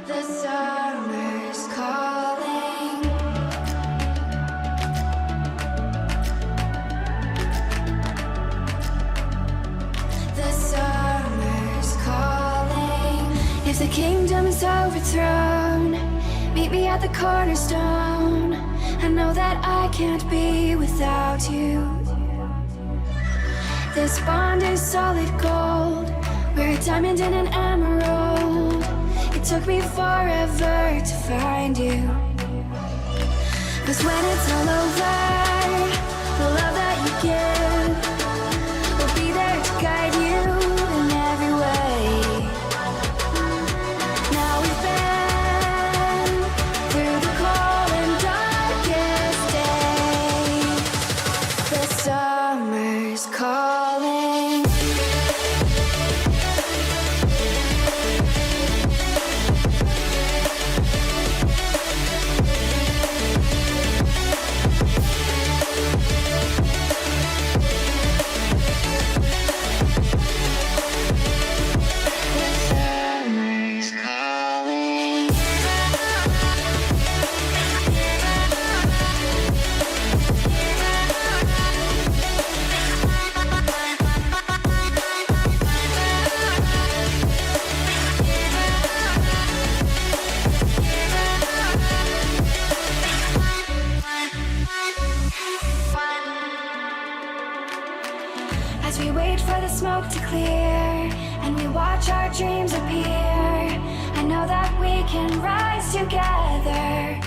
The summer's calling. The summer's calling. If the kingdom is overthrown, meet me at the cornerstone. I know that I can't be without you. This bond is solid gold. We're a diamond and an emerald. It took me forever to find you. 'Cause when it's all over, the love that you give will be there to guide you in every way. Now we've been through the cold and darkest days. The summer's calling. As we wait for the smoke to clear and we watch our dreams appear, I know that we can rise together.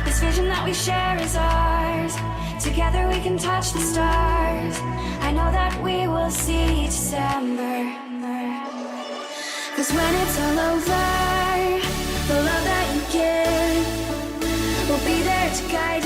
This vision that we share is ours. Together we can touch the stars. I know that we will see December. 'Cause when it's all over, the love that you give will be there to guide